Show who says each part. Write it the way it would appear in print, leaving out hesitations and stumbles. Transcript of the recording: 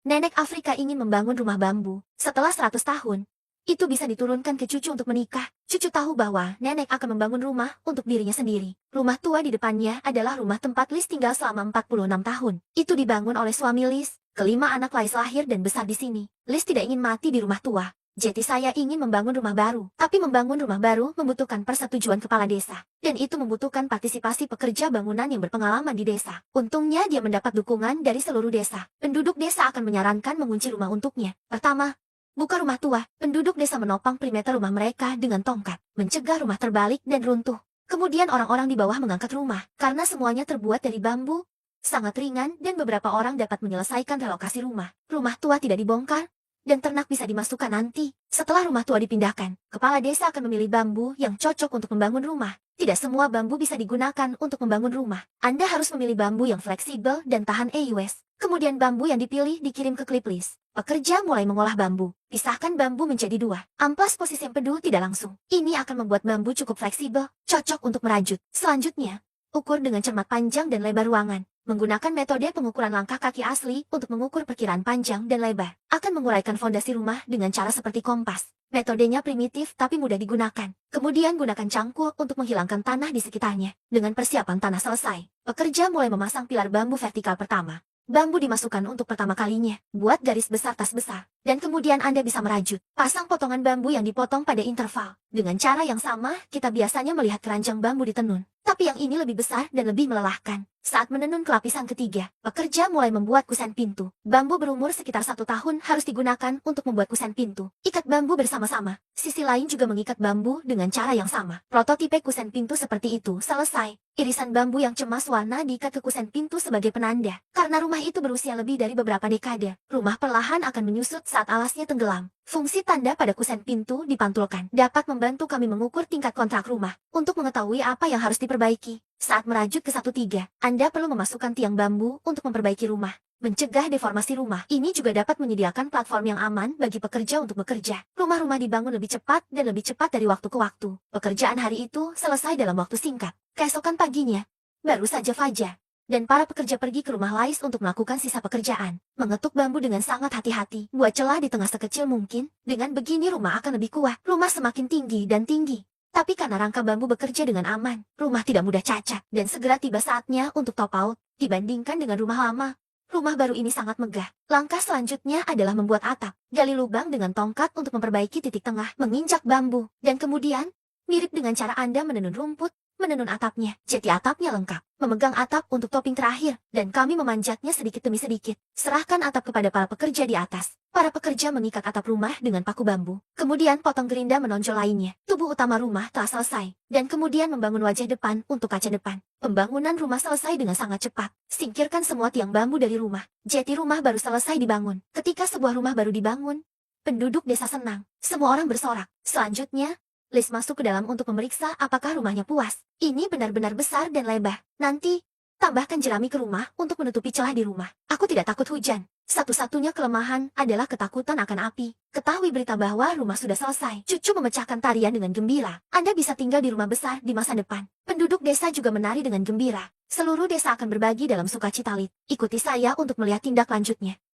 Speaker 1: Nenek Afrika ingin membangun rumah bambu. Setelah 100 tahun, itu bisa diturunkan ke cucu untuk menikah. Cucu tahu bahwa nenek akan membangun rumah untuk dirinya sendiri. Rumah tua di depannya adalah rumah tempat Liz tinggal selama 46 tahun. Itu dibangun oleh suami Liz. Kelima anak Liz lahir dan besar di sini. Liz tidak ingin mati di rumah tua. Jadi saya ingin membangun rumah baru. Tapi membangun rumah baru membutuhkan persetujuan kepala desa. Dan itu membutuhkan partisipasi pekerja bangunan yang berpengalaman di desa. Untungnya dia mendapat dukungan dari seluruh desa. Penduduk desa akan menyarankan mengunci rumah untuknya. Pertama, buka rumah tua. Penduduk desa menopang perimeter rumah mereka dengan tongkat. Mencegah rumah terbalik dan runtuh. Kemudian orang-orang di bawah mengangkat rumah. Karena semuanya terbuat dari bambu, sangat ringan dan beberapa orang dapat menyelesaikan relokasi rumah. Rumah tua tidak dibongkar, dan ternak bisa dimasukkan nanti. Setelah rumah tua dipindahkan, kepala desa akan memilih bambu yang cocok untuk membangun rumah. Tidak semua bambu bisa digunakan untuk membangun rumah. Anda harus memilih bambu yang fleksibel dan tahan EUS. Kemudian bambu yang dipilih dikirim ke klip list. Pekerja mulai mengolah bambu. Pisahkan bambu menjadi dua. Amplas posisi empedu tidak langsung. Ini akan membuat bambu cukup fleksibel, cocok untuk merajut. Selanjutnya, ukur dengan cermat panjang dan lebar ruangan. Menggunakan metode pengukuran langkah kaki asli untuk mengukur perkiraan panjang dan lebar. Akan menguraikan fondasi rumah dengan cara seperti kompas. Metodenya primitif tapi mudah digunakan. Kemudian gunakan cangkul untuk menghilangkan tanah di sekitarnya. Dengan persiapan tanah selesai, pekerja mulai memasang pilar bambu vertikal pertama. Bambu dimasukkan untuk pertama kalinya. Buat garis besar tas besar. Dan kemudian Anda bisa merajut. Pasang potongan bambu yang dipotong pada interval. Dengan cara yang sama, kita biasanya melihat keranjang bambu ditenun. Tapi yang ini lebih besar dan lebih melelahkan. Saat menenun ke lapisan ketiga, pekerja mulai membuat kusen pintu. Bambu berumur sekitar 1 tahun harus digunakan untuk membuat kusen pintu. Ikat bambu bersama-sama. Sisi lain juga mengikat bambu dengan cara yang sama. Prototipe kusen pintu seperti itu selesai. Irisan bambu yang cemas warna diikat ke kusen pintu sebagai penanda. Karena rumah itu berusia lebih dari beberapa dekade, rumah perlahan akan menyusut saat alasnya tenggelam. Fungsi tanda pada kusen pintu dipantulkan. Dapat membantu kami mengukur tingkat kontrak rumah. Untuk mengetahui apa yang harus diperbaiki. Saat merajut ke 1/3, Anda perlu memasukkan tiang bambu untuk memperbaiki rumah. Mencegah deformasi rumah. Ini juga dapat menyediakan platform yang aman bagi pekerja untuk bekerja. Rumah-rumah dibangun lebih cepat dan lebih cepat dari waktu ke waktu. Pekerjaan hari itu selesai dalam waktu singkat. Keesokan paginya, baru saja fajar. Dan para pekerja pergi ke rumah Lais untuk melakukan sisa pekerjaan. Mengetuk bambu dengan sangat hati-hati. Buat celah di tengah sekecil mungkin. Dengan begini rumah akan lebih kuat. Rumah semakin tinggi dan tinggi. Tapi karena rangka bambu bekerja dengan aman, rumah tidak mudah cacat. Dan segera tiba saatnya untuk top out. Dibandingkan dengan rumah lama, rumah baru ini sangat megah. Langkah selanjutnya adalah membuat atap. Gali lubang dengan tongkat untuk memperbaiki titik tengah. Menginjak bambu. Dan kemudian, mirip dengan cara Anda menenun rumput, menenun atapnya. Jadi atapnya lengkap. Memegang atap untuk topping terakhir, dan kami memanjatnya sedikit demi sedikit. Serahkan atap kepada para pekerja di atas. Para pekerja mengikat atap rumah dengan paku bambu. Kemudian potong gerinda menonjol lainnya. Tubuh utama rumah telah selesai. Dan kemudian membangun wajah depan untuk kaca depan. Pembangunan rumah selesai dengan sangat cepat. Singkirkan semua tiang bambu dari rumah. Jadi rumah baru selesai dibangun. Ketika sebuah rumah baru dibangun, penduduk desa senang. Semua orang bersorak. Selanjutnya, Liz masuk ke dalam untuk memeriksa apakah rumahnya puas. Ini benar-benar besar dan lebar. Nanti, tambahkan jerami ke rumah untuk menutupi celah di rumah. Aku tidak takut hujan. Satu-satunya kelemahan adalah ketakutan akan api. Ketahui berita bahwa rumah sudah selesai. Cucu memecahkan tarian dengan gembira. Anda bisa tinggal di rumah besar di masa depan. Penduduk desa juga menari dengan gembira. Seluruh desa akan berbagi dalam sukacita Lid. Ikuti saya untuk melihat tindak lanjutnya.